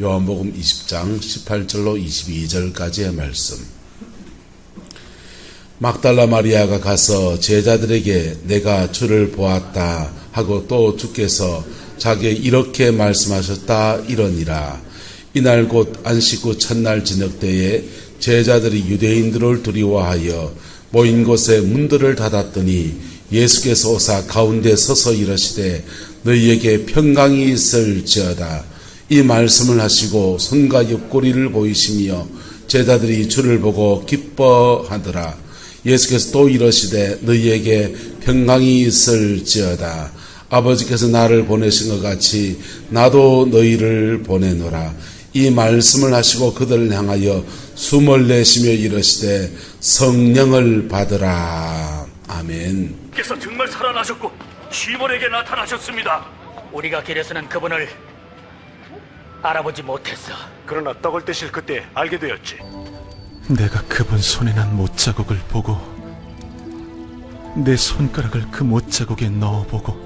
요한복음 20장 18절로 22절까지의 말씀. 막달라 마리아가 가서 제자들에게 내가 주를 보았다 하고 또 주께서 자기에게 이렇게 말씀하셨다 이러니라. 이날 곧 안식 후 첫날 저녁 때에 제자들이 유대인들을 두려워하여 모인 곳에 문들을 닫았더니 예수께서 오사 가운데 서서 이르시되 너희에게 평강이 있을지어다. 이 말씀을 하시고 손과 옆구리를 보이시며 제자들이 주를 보고 기뻐하더라. 예수께서 또 이르시되 너희에게 평강이 있을지어다. 아버지께서 나를 보내신 것 같이 나도 너희를 보내노라. 이 말씀을 하시고 그들을 향하여 숨을 내쉬며 이르시되 성령을 받으라. 아멘. 께서 정말 살아나셨고 시몬에게 나타나셨습니다. 우리가 길에서는 그분을 알아보지 못했어. 그러나 떡을 떼실 그때 알게 되었지. 내가 그분 손에 난 못자국을 보고 내 손가락을 그 못자국에 넣어보고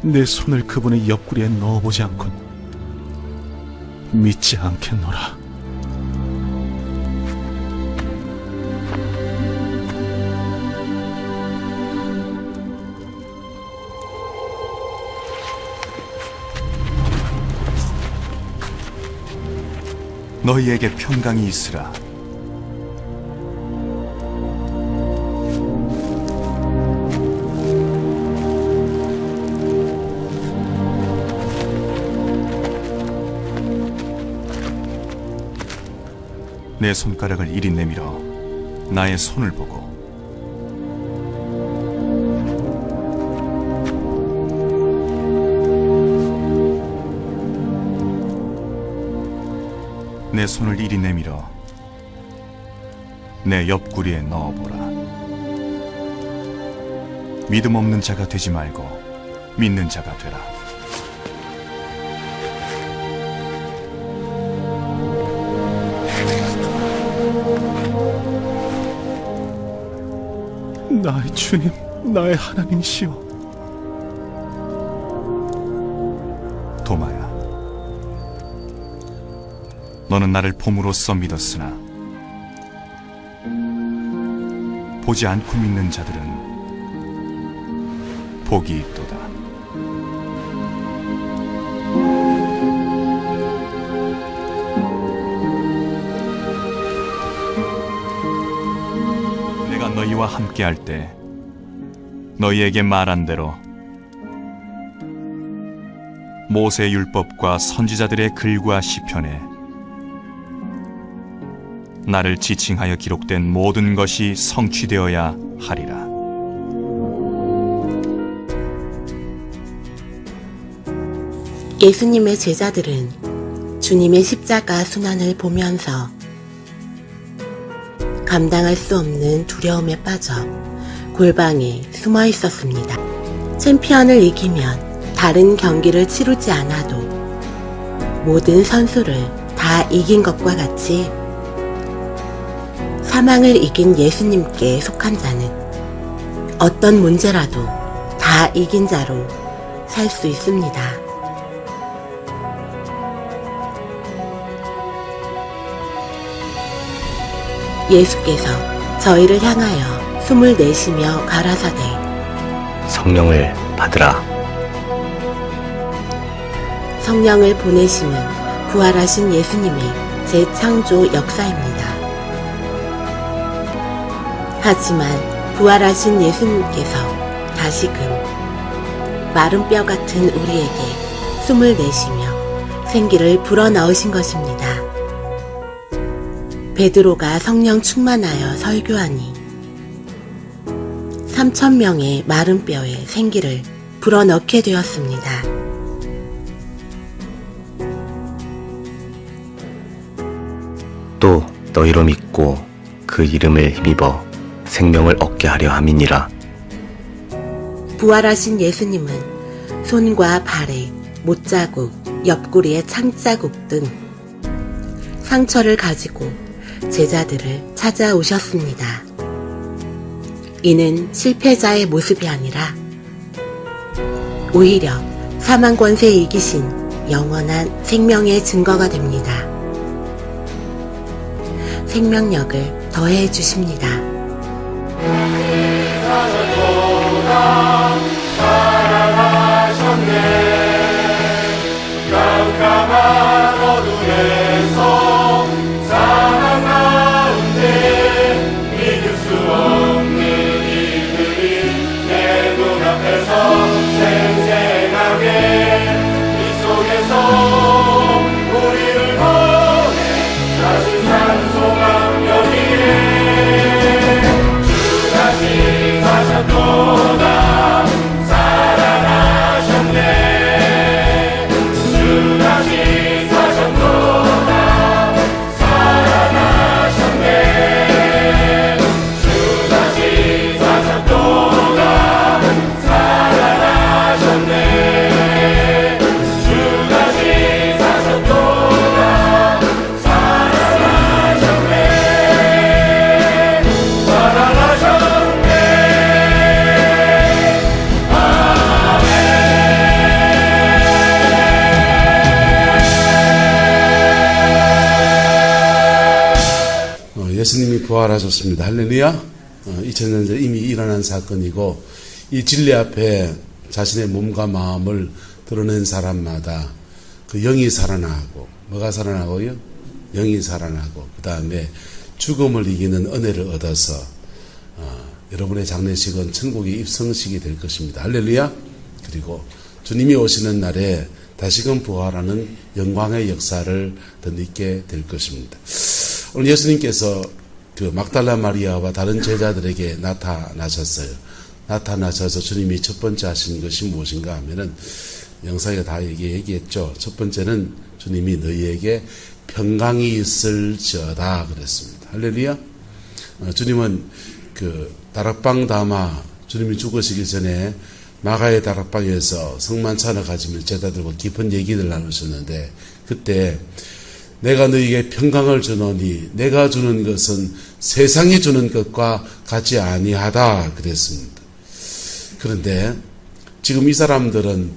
내 손을 그분의 옆구리에 넣어보지 않곤 믿지 않겠노라. 너희에게 평강이 있으라. 내 손가락을 이리 내밀어 나의 손을 보고 내 손을 이리 내밀어 내 옆구리에 넣어보라. 믿음 없는 자가 되지 말고 믿는 자가 되라. 나의 주님, 나의 하나님이시여. 도마야, 너는 나를 봄으로써 믿었으나 보지 않고 믿는 자들은 복이 있도다. 내가 너희와 함께할 때 너희에게 말한 대로 모세 율법과 선지자들의 글과 시편에 나를 지칭하여 기록된 모든 것이 성취되어야 하리라. 예수님의 제자들은 주님의 십자가 순환을 보면서 감당할 수 없는 두려움에 빠져 골방에 숨어 있었습니다. 챔피언을 이기면 다른 경기를 치르지 않아도 모든 선수를 다 이긴 것과 같이 사망을 이긴 예수님께 속한 자는 어떤 문제라도 다 이긴 자로 살 수 있습니다. 예수께서 저희를 향하여 숨을 내쉬며 가라사대 성령을 받으라. 성령을 보내심은 부활하신 예수님의 재창조 역사입니다. 하지만 부활하신 예수님께서 다시금 마른 뼈 같은 우리에게 숨을 내쉬며 생기를 불어넣으신 것입니다. 베드로가 성령 충만하여 설교하니 3,000명의 마른 뼈에 생기를 불어넣게 되었습니다. 또 너희로 믿고 그 이름을 힘입어 생명을 얻게 하려 함이니라. 부활하신 예수님은 손과 발에 못자국, 옆구리에 창자국 등 상처를 가지고 제자들을 찾아오셨습니다. 이는 실패자의 모습이 아니라 오히려 사망 권세에 이기신 영원한 생명의 증거가 됩니다. 생명력을 더해 주십니다. 예수님이 부활하셨습니다. 할렐루야. 2000년 전 이미 일어난 사건이고 이 진리 앞에 자신의 몸과 마음을 드러낸 사람마다 그 영이 살아나고 뭐가 살아나고요? 영이 살아나고 그 다음에 죽음을 이기는 은혜를 얻어서 여러분의 장례식은 천국의 입성식이 될 것입니다. 할렐루야. 그리고 주님이 오시는 날에 다시금 부활하는 영광의 역사를 덧입게 될 것입니다. 오늘 예수님께서 그 막달라 마리아와 다른 제자들에게 나타나셨어요. 나타나셔서 주님이 첫 번째 하신 것이 무엇인가 하면은 영상에 다 얘기했죠. 첫 번째는 주님이 너희에게 평강이 있을지어다 그랬습니다. 할렐루야. 주님은 그 다락방 담아 주님이 죽으시기 전에 마가의 다락방에서 성만찬을 가지며 제자들과 깊은 얘기를 나누셨는데 그때 내가 너희에게 평강을 주노니 내가 주는 것은 세상이 주는 것과 같이 아니하다 그랬습니다. 그런데 지금 이 사람들은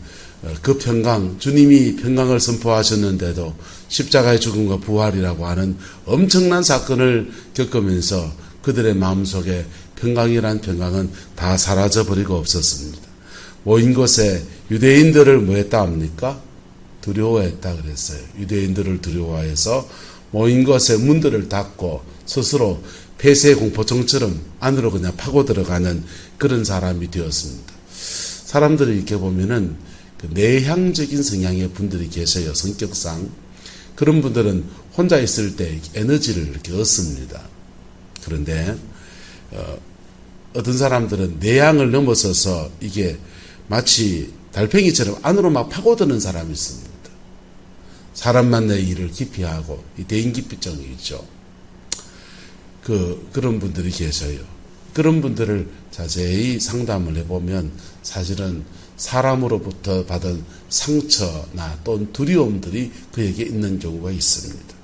그 평강, 주님이 평강을 선포하셨는데도 십자가의 죽음과 부활이라고 하는 엄청난 사건을 겪으면서 그들의 마음속에 평강이란 평강은 다 사라져버리고 없었습니다. 모인 곳에 유대인들을 뭐 했다 합니까? 두려워했다 그랬어요. 유대인들을 두려워해서 모인 곳에 문들을 닫고 스스로 폐쇄 공포증처럼 안으로 그냥 파고 들어가는 그런 사람이 되었습니다. 사람들을 이렇게 보면은 그 내향적인 성향의 분들이 계셔요. 성격상. 그런 분들은 혼자 있을 때 에너지를 이렇게 얻습니다. 그런데 어떤 사람들은 내향을 넘어서서 이게 마치 달팽이처럼 안으로 막 파고드는 사람이 있습니다. 사람 만나의 일을 기피하고 이 대인기피증이 있죠. 그런 분들이 계셔요. 그런 분들을 자세히 상담을 해보면 사실은 사람으로부터 받은 상처나 또는 두려움들이 그에게 있는 경우가 있습니다.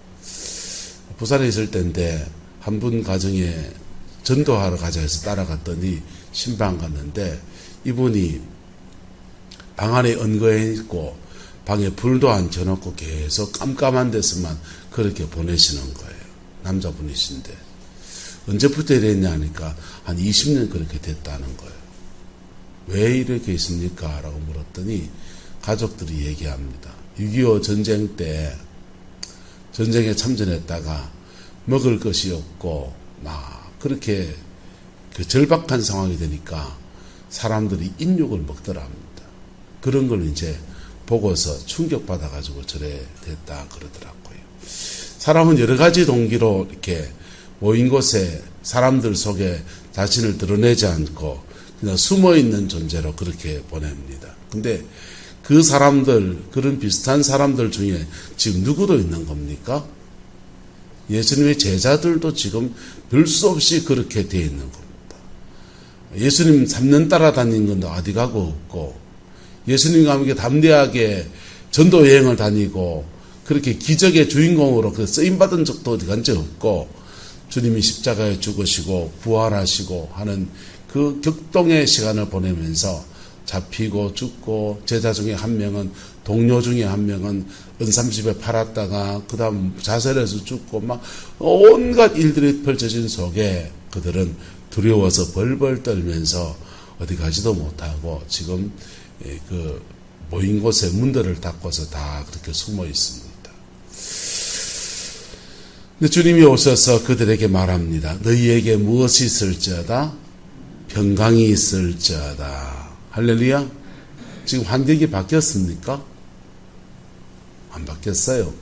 부산에 있을 때인데 한 분 가정에 전도하러 가자 해서 따라갔더니 신방 갔는데 이분이 방 안에恩거해 있고 방에 불도 안 켜놓고 계속 깜깜한 데서만 그렇게 보내시는 거예요. 남자분이신데 언제부터 이랬냐 하니까 한 20년 그렇게 됐다는 거예요. 왜 이렇게 있습니까? 라고 물었더니 가족들이 얘기합니다. 6.25 전쟁 때 전쟁에 참전했다가 먹을 것이 없고 막 그렇게 그 절박한 상황이 되니까 사람들이 인육을 먹더라 합니다. 그런 걸 이제 보고서 충격받아가지고 저래 됐다 그러더라고요. 사람은 여러 가지 동기로 이렇게 모인 곳에 사람들 속에 자신을 드러내지 않고 그냥 숨어있는 존재로 그렇게 보냅니다. 근데 그 사람들, 그런 비슷한 사람들 중에 지금 누구도 있는 겁니까? 예수님의 제자들도 지금 별 수 없이 그렇게 되어 있는 겁니다. 예수님 3년 따라다닌 건데 어디 가고 없고, 예수님과 함께 담대하게 전도 여행을 다니고, 그렇게 기적의 주인공으로 그 쓰임받은 적도 어디 간 적 없고, 주님이 십자가에 죽으시고 부활하시고 하는 그 격동의 시간을 보내면서 잡히고 죽고, 제자 중에 한 명은, 동료 중에 한 명은 은삼집에 팔았다가 그 다음 자살해서 죽고, 막 온갖 일들이 펼쳐진 속에 그들은 두려워서 벌벌 떨면서 어디 가지도 못하고 지금 그 모인 곳에 문들을 닫고서 다 그렇게 숨어 있습니다. 근데 주님이 오셔서 그들에게 말합니다. 너희에게 무엇이 있을지어다? 평강이 있을지어다. 할렐루야. 지금 환경이 바뀌었습니까? 안 바뀌었어요.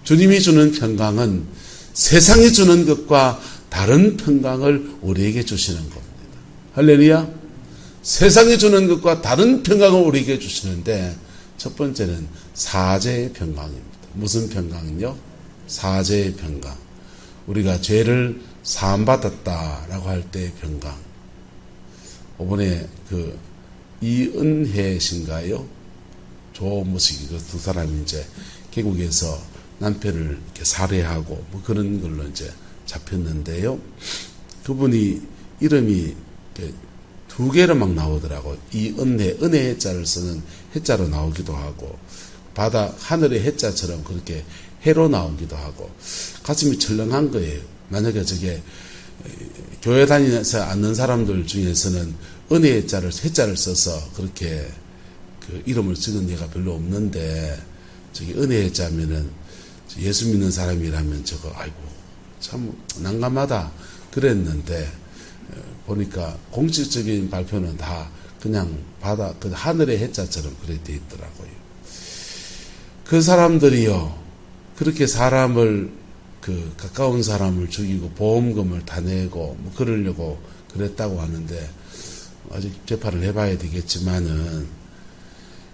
주님이 주는 평강은 세상이 주는 것과 다른 평강을 우리에게 주시는 겁니다. 할렐루야. 세상이 주는 것과 다른 평강을 우리에게 주시는데, 첫 번째는 사죄의 평강입니다. 무슨 평강은요? 사죄의 평강. 우리가 죄를 사함받았다라고 할 때의 평강. 이번에 그 이은혜신가요? 조무식이 그 두 사람이 이제 계곡에서 남편을 이렇게 살해하고 뭐 그런 걸로 이제 잡혔는데요. 그분이 이름이 두 개로 막 나오더라고. 이은혜, 은혜 해자를 쓰는 해자로 나오기도 하고, 바다 하늘의 해자처럼 그렇게 해로 나오기도 하고, 가슴이 철렁한 거예요. 만약에 저게 교회 다니면서 앉는 사람들 중에서는 은혜 해자를 써서 그렇게 그 이름을 쓰는 데가 별로 없는데, 저기 은혜 해자면은 예수 믿는 사람이라면 저거 아이고 참 난감하다 그랬는데, 보니까 공식적인 발표는 다 그냥 바다 그 하늘의 해자처럼 그렇게 돼 있더라고요. 그 사람들이요 그렇게 사람을 그 가까운 사람을 죽이고 보험금을 다 내고 뭐 그러려고 그랬다고 하는데, 아직 재판을 해봐야 되겠지만은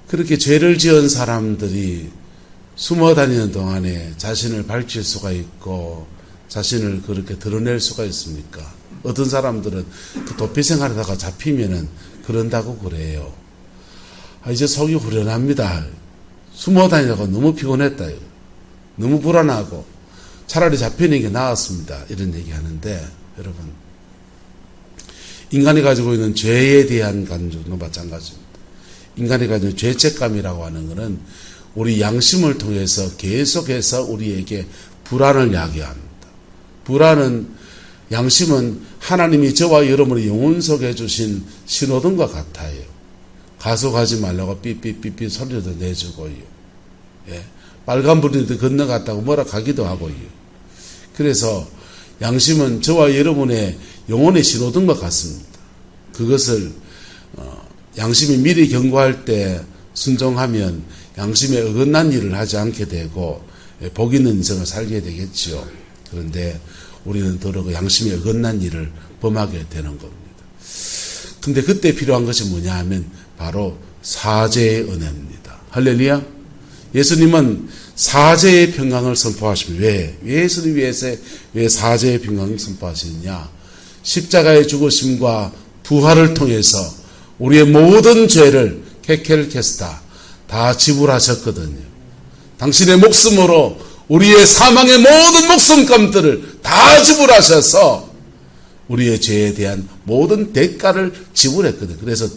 그렇게 죄를 지은 사람들이 숨어 다니는 동안에 자신을 밝힐 수가 있고 자신을 그렇게 드러낼 수가 있습니까? 어떤 사람들은 그 도피 생활하다가 잡히면은 그런다고 그래요. 이제 속이 후련합니다. 숨어 다니다가 너무 피곤했다. 너무 불안하고 차라리 잡히는 게 나았습니다. 이런 얘기 하는데, 여러분, 인간이 가지고 있는 죄에 대한 감정도 마찬가지입니다. 인간이 가지고 있는 죄책감이라고 하는 것은 우리 양심을 통해서 계속해서 우리에게 불안을 야기합니다. 양심은 하나님이 저와 여러분의 영혼 속에 주신 신호등과 같아요. 가속하지 말라고 삐삐삐삐 소리도 내주고요. 예. 빨간불인데 건너갔다고 뭐라 하기도 하고요. 그래서 양심은 저와 여러분의 영혼의 신호등과 같습니다. 그것을 양심이 미리 경고할 때 순종하면 양심에 어긋난 일을 하지 않게 되고 복 있는 인생을 살게 되겠지요. 그런데 우리는 더러 양심에 어긋난 일을 범하게 되는 겁니다. 근데 그때 필요한 것이 뭐냐 하면 바로 사죄의 은혜입니다. 할렐루야. 예수님은 사죄의 평강을 선포하십니다. 왜 예수님 위해서 왜 사죄의 평강을 선포하시느냐? 십자가의 죽으심과 부활을 통해서 우리의 모든 죄를 케켈케스타 다 지불하셨거든요. 당신의 목숨으로 우리의 사망의 모든 목숨감들을 다 지불하셔서 우리의 죄에 대한 모든 대가를 지불했거든요. 그래서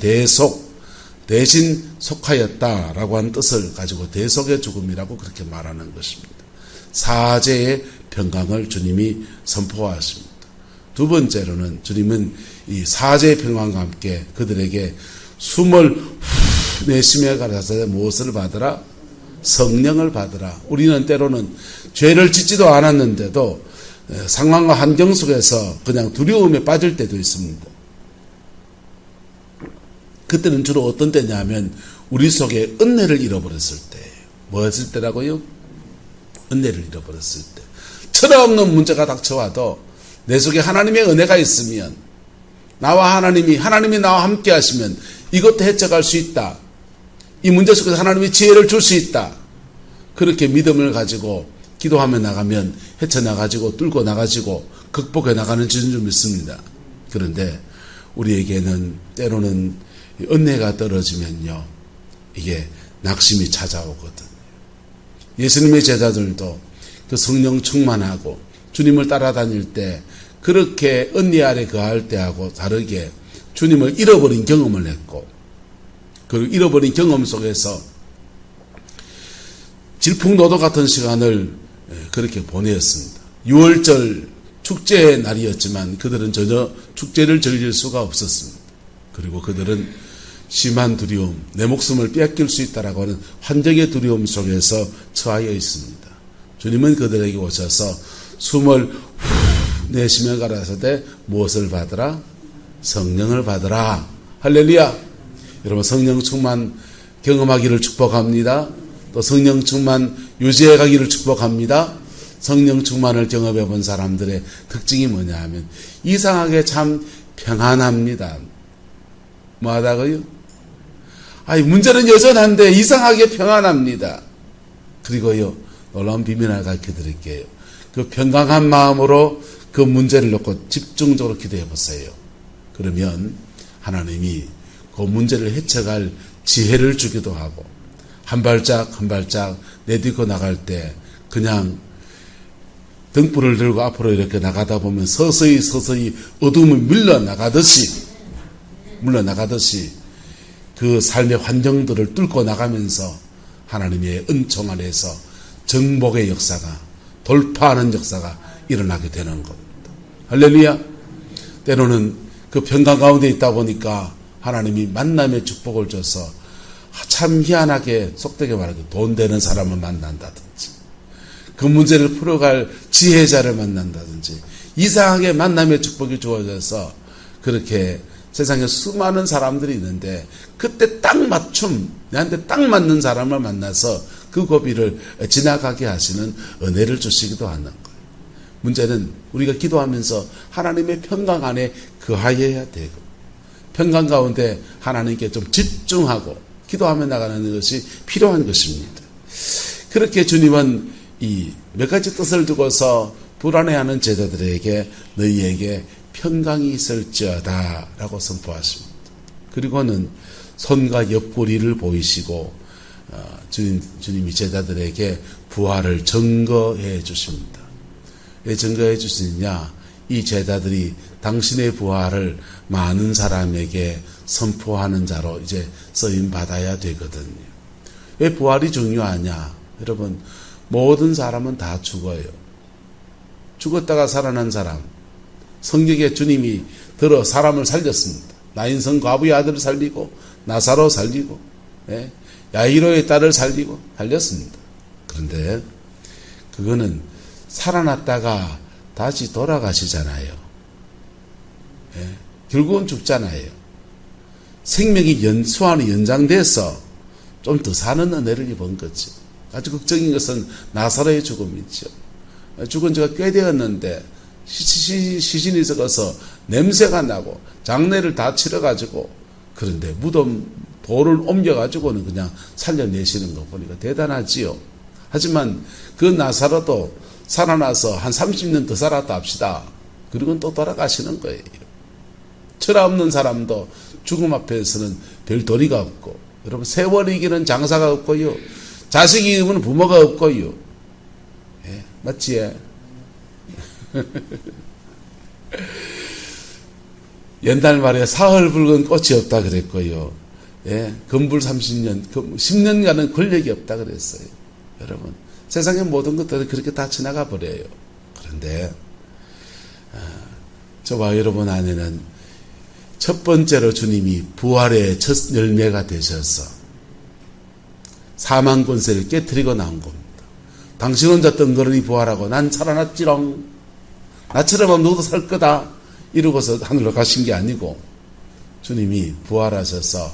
대신 속하였다라고 하는 뜻을 가지고 대속의 죽음이라고 그렇게 말하는 것입니다. 사죄의 평강을 주님이 선포하십니다. 두 번째로는 주님은 이 사죄의 평강과 함께 그들에게 숨을 후 내쉬며 가라사대 무엇을 받으라? 성령을 받으라. 우리는 때로는 죄를 짓지도 않았는데도 상황과 환경 속에서 그냥 두려움에 빠질 때도 있습니다. 그때는 주로 어떤 때냐면 우리 속에 은혜를 잃어버렸을 때예요. 뭐였을 때라고요? 은혜를 잃어버렸을 때. 철없는 문제가 닥쳐와도 내 속에 하나님의 은혜가 있으면 하나님이 나와 함께 하시면 이것도 헤쳐갈 수 있다. 이 문제 속에서 하나님이 지혜를 줄 수 있다. 그렇게 믿음을 가지고 기도하며 나가면 헤쳐나가지고 뚫고 나가지고 극복해 나가는 줄 믿습니다. 그런데 우리에게는 때로는 은혜가 떨어지면요 이게 낙심이 찾아오거든요. 예수님의 제자들도 그 성령 충만하고 주님을 따라다닐 때 그렇게 은혜 아래 거할 때하고 다르게 주님을 잃어버린 경험을 했고 그리고 잃어버린 경험 속에서 질풍노도 같은 시간을 그렇게 보내었습니다. 6월절 축제의 날이었지만 그들은 전혀 축제를 즐길 수가 없었습니다. 그리고 그들은 심한 두려움, 내 목숨을 빼앗길 수 있다라고 하는 환경의 두려움 속에서 처하여 있습니다. 주님은 그들에게 오셔서 숨을 후 내쉬며 가라사대 무엇을 받으라? 성령을 받으라. 할렐루야. 여러분, 성령 충만 경험하기를 축복합니다. 또 성령 충만 유지해 가기를 축복합니다. 성령 충만을 경험해 본 사람들의 특징이 뭐냐 하면 이상하게 참 평안합니다. 뭐하다고요? 아니, 문제는 여전한데 이상하게 평안합니다. 그리고요, 놀라운 비밀 하나 가르쳐 드릴게요. 그 평강한 마음으로 그 문제를 놓고 집중적으로 기도해 보세요. 그러면 하나님이 그 문제를 헤쳐갈 지혜를 주기도 하고, 한 발짝 한 발짝 내딛고 나갈 때 그냥 등불을 들고 앞으로 이렇게 나가다 보면 서서히 어둠이 물러나가듯이 그 삶의 환경들을 뚫고 나가면서 하나님의 은총 안에서 정복의 역사가, 돌파하는 역사가 일어나게 되는 겁니다. 할렐루야. 때로는 그 평강 가운데 있다 보니까 하나님이 만남의 축복을 줘서 참 희한하게, 속되게 말하면 돈 되는 사람을 만난다든지, 그 문제를 풀어갈 지혜자를 만난다든지, 이상하게 만남의 축복이 주어져서 그렇게 세상에 수많은 사람들이 있는데 그때 딱 맞춤, 내한테 딱 맞는 사람을 만나서 그 고비를 지나가게 하시는 은혜를 주시기도 하는 거예요. 문제는 우리가 기도하면서 하나님의 평강 안에 거하여야 되고, 평강 가운데 하나님께 좀 집중하고 기도하며 나가는 것이 필요한 것입니다. 그렇게 주님은 이 몇 가지 뜻을 두고서 불안해하는 제자들에게 너희에게 평강이 있을지어다 라고 선포하십니다. 그리고는 손과 옆구리를 보이시고 주님이 제자들에게 부활을 증거해 주십니다. 왜 증거해 주시느냐? 이 제자들이 당신의 부활을 많은 사람에게 선포하는 자로 이제 쓰임 받아야 되거든요. 왜 부활이 중요하냐? 여러분, 모든 사람은 다 죽어요. 죽었다가 살아난 사람, 성경에 주님이 들어 사람을 살렸습니다. 나인성 과부의 아들을 살리고, 나사로 살리고, 야이로의 딸을 살리고 살렸습니다. 그런데 그거는 살아났다가 다시 돌아가시잖아요. 결국은 죽잖아요. 생명이 수완이 연장돼서 좀 더 사는 은혜를 입은 거죠. 아주 극적인 것은 나사로의 죽음이죠. 죽은 지가 꽤 되었는데 시신이 썩어서 냄새가 나고 장례를 다 치러가지고, 그런데 무덤 돌을 옮겨가지고는 그냥 살려내시는 거 보니까 대단하지요. 하지만 그 나사로도 살아나서 한 30년 더 살았다 합시다. 그리고는 또 돌아가시는 거예요. 철학 없는 사람도 죽음 앞에서는 별 도리가 없고, 여러분, 세월이 이기는 장사가 없고요, 자식이 이기는 부모가 없고요. 맞지? 옛날 말에 사흘 붉은 꽃이 없다 그랬고요. 금불 30년, 10년간은 권력이 없다 그랬어요. 여러분, 세상의 모든 것들은 그렇게 다 지나가 버려요. 그런데 저와 여러분 안에는 첫 번째로 주님이 부활의 첫 열매가 되셔서 사망 권세를 깨뜨리고 나온 겁니다. 당신 혼자 덩그러니 부활하고 난 살아났지롱, 나처럼 하면 너도 살 거다 이러고서 하늘로 가신 게 아니고, 주님이 부활하셔서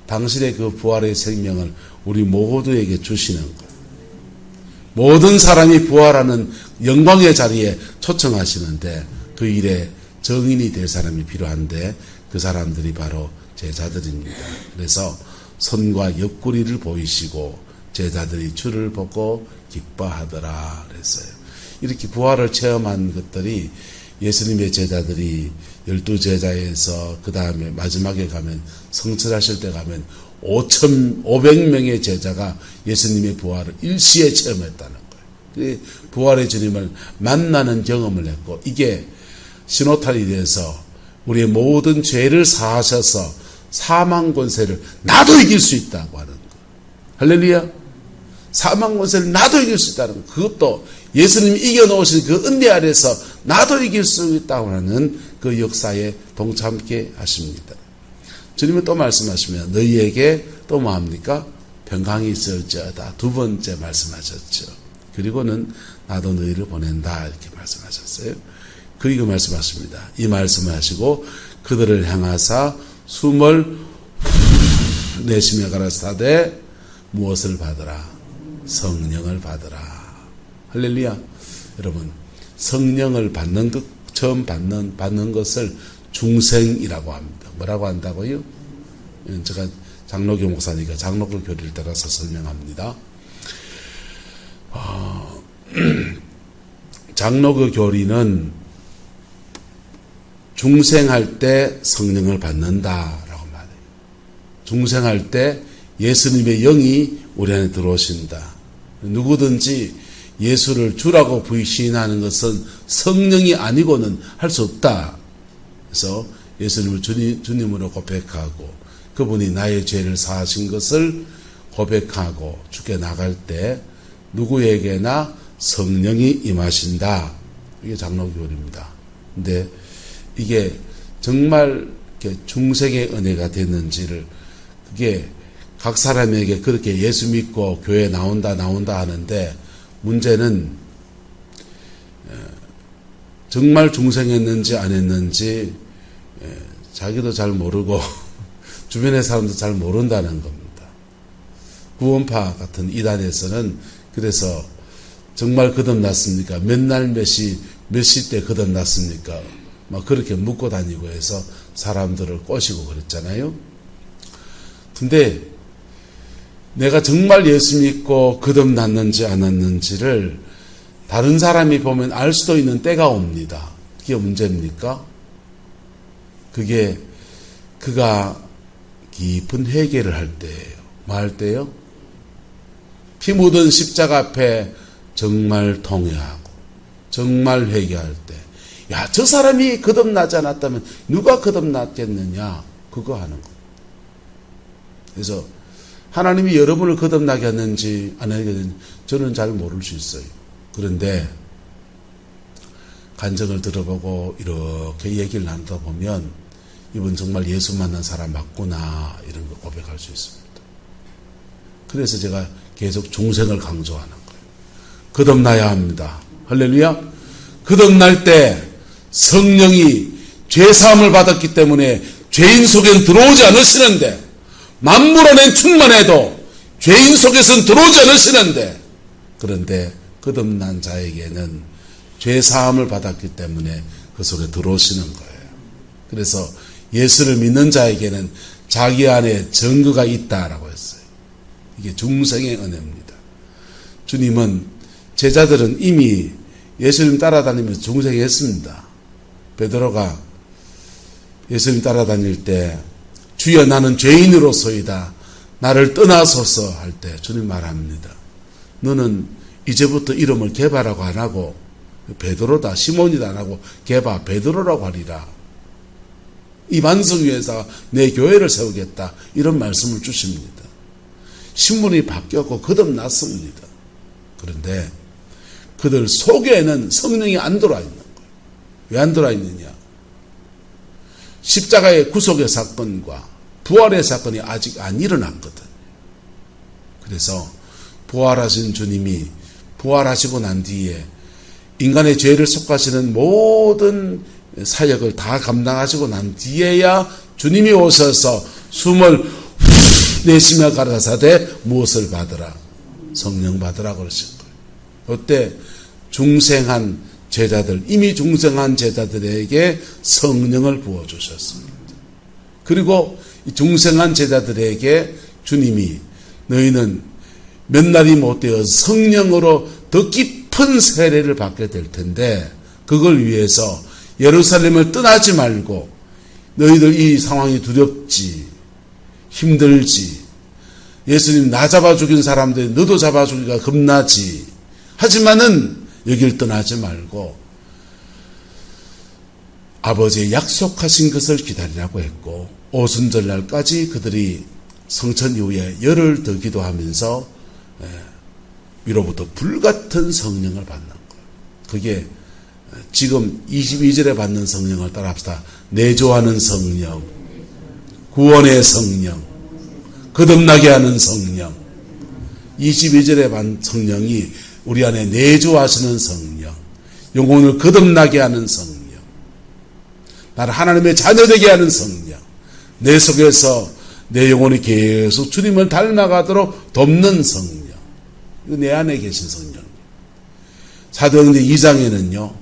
당신의 그 부활의 생명을 우리 모두에게 주시는 거예요. 모든 사람이 부활하는 영광의 자리에 초청하시는데 그 일에 정인이 될 사람이 필요한데 그 사람들이 바로 제자들입니다. 그래서 손과 옆구리를 보이시고 제자들이 주를 보고 기뻐하더라 그랬어요. 이렇게 부활을 체험한 것들이 예수님의 제자들이 12제자에서 그 다음에 마지막에 가면 성철하실 때 가면 5,500명의 제자가 예수님의 부활을 일시에 체험했다는 거예요. 부활의 주님을 만나는 경험을 했고, 이게 신호탄이 돼서 우리의 모든 죄를 사하셔서 사망 권세를 나도 이길 수 있다고 하는 거. 할렐루야. 사망 권세를 나도 이길 수 있다는 거. 그것도 예수님이 이겨놓으신 그 은혜 아래서 나도 이길 수 있다고 하는 그 역사에 동참케 하십니다. 주님은 또 말씀하시면 너희에게 또 뭐합니까? 평강이 있을지어다. 두 번째 말씀하셨죠. 그리고는 나도 너희를 보낸다 이렇게 말씀하셨어요. 그리고 말씀하십니다. 이 말씀을 하시고 그들을 향하사 숨을 내쉬며 가라사대 무엇을 받으라? 성령을 받으라. 할렐루야. 여러분, 성령을 받는 것, 처음 받는 것을 중생이라고 합니다. 뭐라고 한다고요? 제가 장로교 목사니까 장로교 교리를 따라서 설명합니다. 장로교 교리는 중생할 때 성령을 받는다라고 말해요. 중생할 때 예수님의 영이 우리 안에 들어오신다. 누구든지 예수를 주라고 부인하는 것은 성령이 아니고는 할 수 없다. 그래서 예수님을 주님으로 고백하고 그분이 나의 죄를 사하신 것을 고백하고 주께 나갈 때 누구에게나 성령이 임하신다. 이게 장로교리입니다. 근데 이게 정말 중생의 은혜가 됐는지를 그게 각 사람에게 그렇게 예수 믿고 교회 나온다 하는데 문제는 정말 중생했는지 안 했는지 자기도 잘 모르고 주변의 사람도 잘 모른다는 겁니다. 구원파 같은 이단에서는 그래서 정말 거듭났습니까? 몇 날 몇 시 때 거듭났습니까? 막 그렇게 묻고 다니고 해서 사람들을 꼬시고 그랬잖아요. 근데 내가 정말 예수 믿고 거듭났는지 안 났는지를 다른 사람이 보면 알 수도 있는 때가 옵니다. 그게 문제입니까? 그게 그가 깊은 회개를 할 때예요. 뭐 할 때요? 피 묻은 십자가 앞에 정말 통회하고 정말 회개할 때 야, 저 사람이 거듭나지 않았다면 누가 거듭났겠느냐? 그거 하는 거. 그래서 하나님이 여러분을 거듭나게 했는지 안 하게 했는지 저는 잘 모를 수 있어요. 그런데 간증을 들어보고 이렇게 얘기를 나누다 보면 이분 정말 예수 만난 사람 맞구나 이런 거 고백할 수 있습니다. 그래서 제가 계속 중생을 강조하는 거예요. 거듭나야 합니다. 할렐루야. 거듭날 때 성령이 죄사함을 받았기 때문에 죄인 속엔 들어오지 않으시는데 만물 안엔 충만해도 죄인 속에서는 들어오지 않으시는데 그런데 거듭난 자에게는 죄사함을 받았기 때문에 그 속에 들어오시는 거예요. 그래서 예수를 믿는 자에게는 자기 안에 증거가 있다라고 했어요. 이게 중생의 은혜입니다. 주님은 제자들은 이미 예수님 따라다니면서 중생했습니다. 베드로가 예수님 따라다닐 때 주여 나는 죄인으로소이다. 나를 떠나소서 할 때 주님 말합니다. 너는 이제부터 이름을 게바라고 안 하고 베드로다 시몬이다 안 하고 게바 베드로라고 하리라. 이 반석 위에서 내 교회를 세우겠다. 이런 말씀을 주십니다. 신분이 바뀌었고 거듭났습니다. 그런데 그들 속에는 성령이 안 들어와 있는 거예요. 왜 안 들어와 있느냐? 십자가의 구속의 사건과 부활의 사건이 아직 안 일어났거든요. 그래서 부활하신 주님이 부활하시고 난 뒤에 인간의 죄를 속하시는 모든 사역을 다 감당하시고 난 뒤에야 주님이 오셔서 숨을 내쉬며 가라사대 무엇을 받으라? 성령 받으라 그러신 거예요. 그때 중생한 제자들, 이미 중생한 제자들에게 성령을 부어주셨습니다. 그리고 이 중생한 제자들에게 주님이 너희는 몇 날이 못되어 성령으로 더 깊은 세례를 받게 될 텐데 그걸 위해서 예루살렘을 떠나지 말고 너희들 이 상황이 두렵지 힘들지 예수님 나 잡아 죽인 사람들 너도 잡아 죽이기가 겁나지 하지만은 여길 떠나지 말고 아버지의 약속하신 것을 기다리라고 했고 오순절날까지 그들이 성천 이후에 열흘 더 기도하면서 위로부터 불같은 성령을 받는 거예요. 그게 지금 22절에 받는 성령을 따라합시다. 내조하는 성령, 구원의 성령, 거듭나게 하는 성령. 22절에 받은 성령이 우리 안에 내조하시는 성령, 영혼을 거듭나게 하는 성령, 나를 하나님의 자녀되게 하는 성령, 내 속에서 내 영혼이 계속 주님을 닮아가도록 돕는 성령. 이거 내 안에 계신 성령. 사도행전 2장에는요,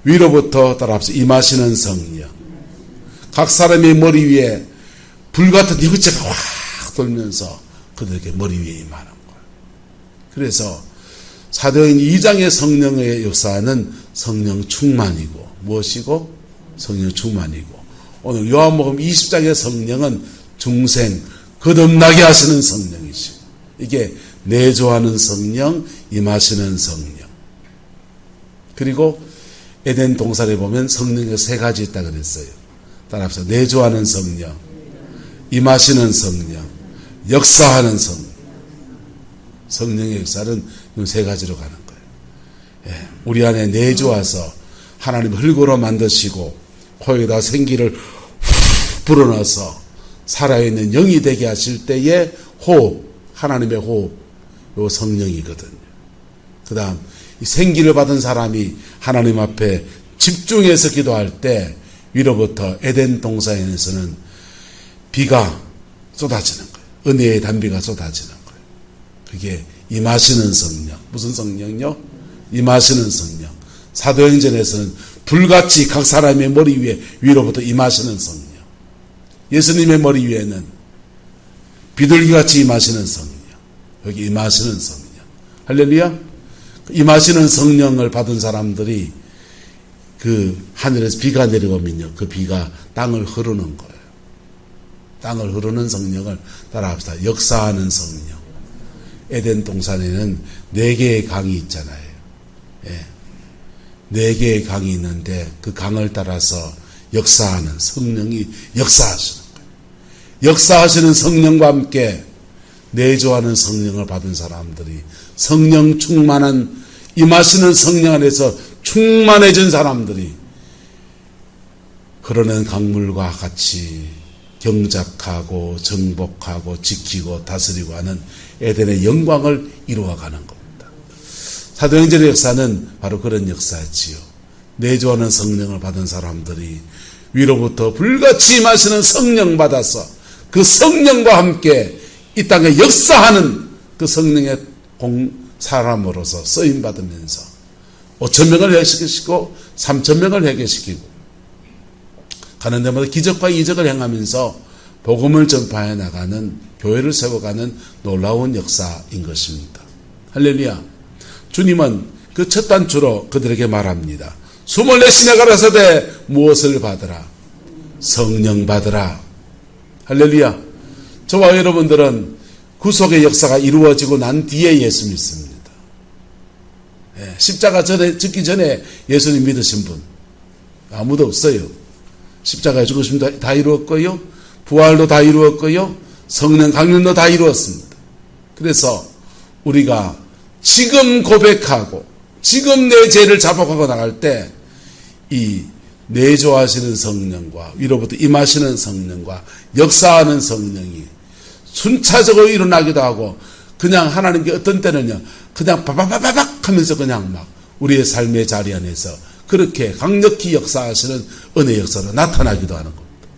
위로부터 따라합시다. 임하시는 성령. 각 사람의 머리 위에 불같은 영체가 확 돌면서 그들에게 머리 위에 임하는 거예요. 그래서 사도행전 2장의 성령의 역사는 성령 충만이고, 무엇이고? 성령 충만이고, 오늘 요한복음 20장의 성령은 중생, 거듭나게 하시는 성령이시고, 이게 내조하는 성령, 임하시는 성령. 그리고 에덴 동산에 보면 성령이 세 가지 있다 그랬어요. 따라합시다. 내조하는 성령, 임하시는 성령, 역사하는 성령. 성령의 역사는 이 세 가지로 가는 거예요. 우리 안에 내조와서 하나님 흙으로 만드시고 코에다 생기를 훅 불어넣어서 살아있는 영이 되게 하실 때의 호흡, 하나님의 호흡, 요 성령이거든요. 그 다음 이 생기를 받은 사람이 하나님 앞에 집중해서 기도할 때 위로부터 에덴 동산에서는 비가 쏟아지는 거예요. 은혜의 단비가 쏟아지는 거예요. 그게 임하시는 성령. 무슨 성령요? 임하시는 성령. 사도행전에서는 불같이 각 사람의 머리 위에 위로부터 임하시는 성령. 예수님의 머리 위에는 비둘기같이 임하시는 성령. 여기 임하시는 성령. 할렐루야. 임하시는 성령을 받은 사람들이 그 하늘에서 비가 내려오면요, 그 비가 땅을 흐르는 거예요. 땅을 흐르는 성령을 따라합시다. 역사하는 성령. 에덴 동산에는 4개의 강이 있잖아요. 4개의 강이 있는데 그 강을 따라서 역사하는 성령이 역사하시는 거예요. 역사하시는 성령과 함께 내조하는 성령을 받은 사람들이 성령 충만한 임하시는 성령 안에서 충만해진 사람들이 흐르는 강물과 같이 경작하고 정복하고 지키고 다스리고 하는 에덴의 영광을 이루어가는 겁니다. 사도행전의 역사는 바로 그런 역사지요. 내조하는 성령을 받은 사람들이 위로부터 불같이 임하시는 성령 받아서 그 성령과 함께 이 땅에 역사하는 그 성령의 사람으로서 쓰임받으면서 5,000명을 회개시키고 3,000명을 회개시키고 가는 데마다 기적과 이적을 행하면서 복음을 전파해 나가는, 교회를 세워가는 놀라운 역사인 것입니다. 할렐루야. 주님은 그 첫 단추로 그들에게 말합니다. 숨을 내쉬며 가라사대 무엇을 받으라? 성령 받으라. 할렐루야. 저와 여러분들은 구속의 역사가 이루어지고 난 뒤에 예수 믿습니다. 십자가 짓기 전에 예수님 믿으신 분 아무도 없어요. 십자가에 죽으심도 다 이루었고요, 부활도 다 이루었고요, 성령 강림도 다 이루었습니다. 그래서 우리가 지금 고백하고 지금 내 죄를 자복하고 나갈 때 이 내조하시는 성령과 위로부터 임하시는 성령과 역사하는 성령이 순차적으로 일어나기도 하고, 그냥 하나님께 어떤 때는요 그냥 바바바바박 하면서 그냥 막 우리의 삶의 자리 안에서 그렇게 강력히 역사하시는 은혜 역사로 나타나기도 하는 겁니다.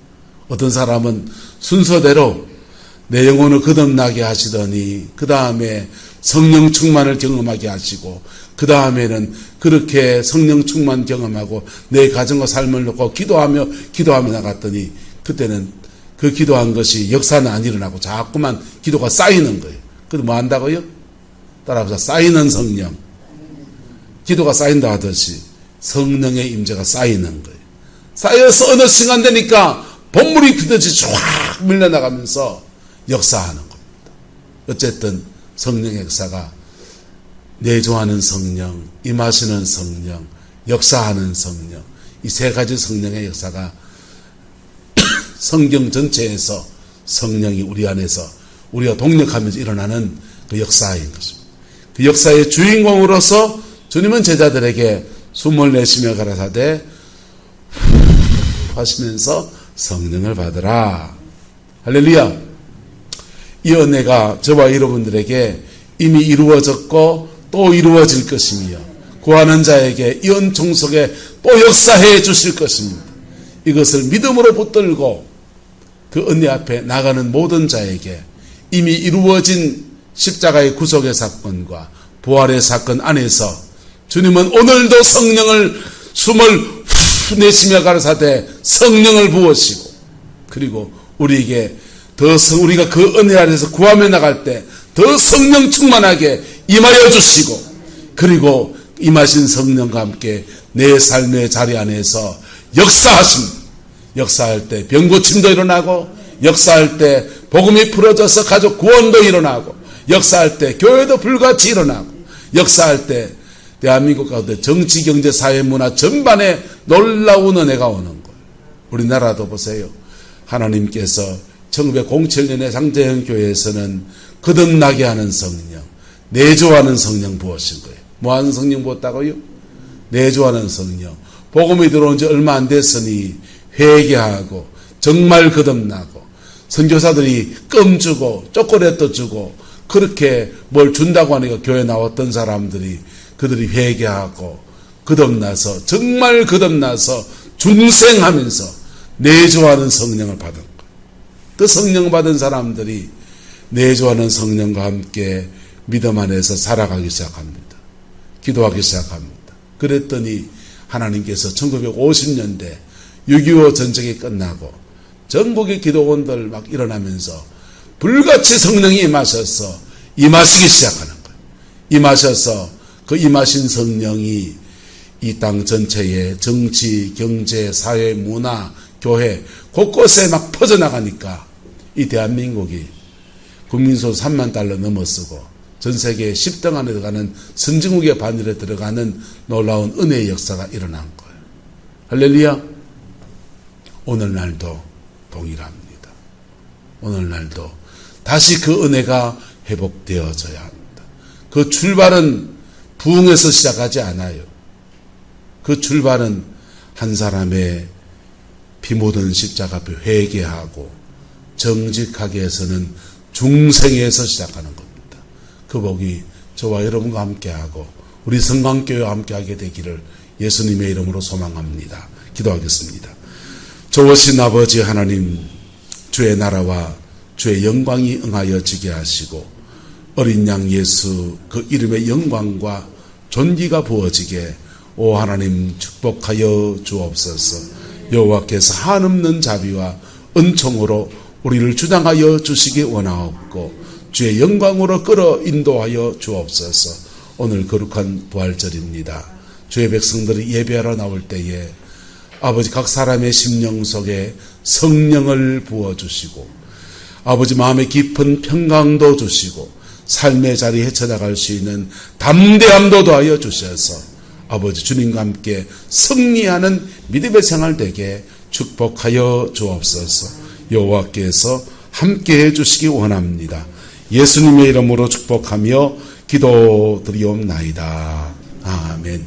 어떤 사람은 순서대로 내 영혼을 거듭나게 하시더니 그 다음에 성령 충만을 경험하게 하시고, 그 다음에는 그렇게 성령 충만 경험하고 내 가정과 삶을 놓고 기도하며 나갔더니 그때는 그 기도한 것이 역사는 안 일어나고 자꾸만 기도가 쌓이는 거예요. 그래서 뭐 한다고요? 따라합시다. 쌓이는 성령. 기도가 쌓인다 하듯이 성령의 임재가 쌓이는 거예요. 쌓여서 어느 순간 되니까 본물이 피듯이 쫙 밀려나가면서 역사하는 겁니다. 어쨌든 성령의 역사가 내조하는 성령, 임하시는 성령, 역사하는 성령, 이 세 가지 성령의 역사가 성경 전체에서 성령이 우리 안에서 우리가 동력하면서 일어나는 그 역사인 것입니다. 그 역사의 주인공으로서 주님은 제자들에게 숨을 내쉬며 가라사대 하시면서 성령을 받으라. 할렐루야. 이 은혜가 저와 여러분들에게 이미 이루어졌고 또 이루어질 것이며 구하는 자에게 이 은총 속에 또 역사해 주실 것입니다. 이것을 믿음으로 붙들고 그 은혜 앞에 나가는 모든 자에게 이미 이루어진 십자가의 구속의 사건과 부활의 사건 안에서 주님은 오늘도 성령을 숨을 후 내쉬며 가라사대 성령을 부으시고 그리고 우리에게 우리가 그 은혜 안에서 구하며 나갈 때 더 성령 충만하게 임하여 주시고 그리고 임하신 성령과 함께 내 삶의 자리 안에서 역사하십니다. 역사할 때 병고침도 일어나고 역사할 때 복음이 풀어져서 가족 구원도 일어나고 역사할 때 교회도 불같이 일어나고 역사할 때 대한민국 가운데 정치, 경제, 사회, 문화 전반에 놀라운 은혜가 오는 거예요. 우리나라도 보세요. 하나님께서 1907년에 장제형 교회에서는 거듭나게 하는 성령, 내조하는 성령 부으신 거예요. 뭐 하는 성령 부었다고요? 내조하는 성령. 복음이 들어온 지 얼마 안 됐으니 회개하고 정말 거듭나고 선교사들이 껌 주고 초콜릿도 주고 그렇게 뭘 준다고 하니까 교회 나왔던 사람들이 그들이 회개하고 거듭나서 정말 거듭나서 중생하면서 내조하는 성령을 받은 거예요. 그 성령 받은 사람들이 내조하는 성령과 함께 믿음 안에서 살아가기 시작합니다. 기도하기 시작합니다. 그랬더니 하나님께서 1950년대 6.25 전쟁이 끝나고 전국의 기도원들 막 일어나면서 불같이 성령이 임하셔서 임하시기 시작하는 거예요. 임하셔서 그 임하신 성령이 이 땅 전체에 정치, 경제, 사회, 문화, 교회 곳곳에 막 퍼져나가니까 이 대한민국이 국민소 3만 달러 넘어쓰고 전 세계 10등 안에 들어가는 선진국의 반열에 들어가는 놀라운 은혜의 역사가 일어난 거예요. 할렐루야. 오늘날도 동일합니다. 오늘날도 다시 그 은혜가 회복되어져야 합니다. 그 출발은 부흥에서 시작하지 않아요. 그 출발은 한 사람의 피 묻은 십자가 앞에 회개하고 정직하게 해서는 중생에서 시작하는 겁니다. 그 복이 저와 여러분과 함께하고 우리 성광교회와 함께하게 되기를 예수님의 이름으로 소망합니다. 기도하겠습니다. 좋으신 아버지 하나님, 주의 나라와 주의 영광이 응하여지게 하시고 어린 양 예수 그 이름의 영광과 존귀가 부어지게 오 하나님 축복하여 주옵소서. 여호와께서 한없는 자비와 은총으로 우리를 주장하여 주시기 원하옵고 주의 영광으로 끌어 인도하여 주옵소서. 오늘 거룩한 부활절입니다. 주의 백성들이 예배하러 나올 때에 아버지 각 사람의 심령 속에 성령을 부어주시고 아버지 마음의 깊은 평강도 주시고 삶의 자리에 헤쳐나갈 수 있는 담대함도 더하여 주셔서 아버지 주님과 함께 승리하는 믿음의 생활 되게 축복하여 주옵소서. 여호와께서 함께해 주시기 원합니다. 예수님의 이름으로 축복하며 기도드리옵나이다. 아멘.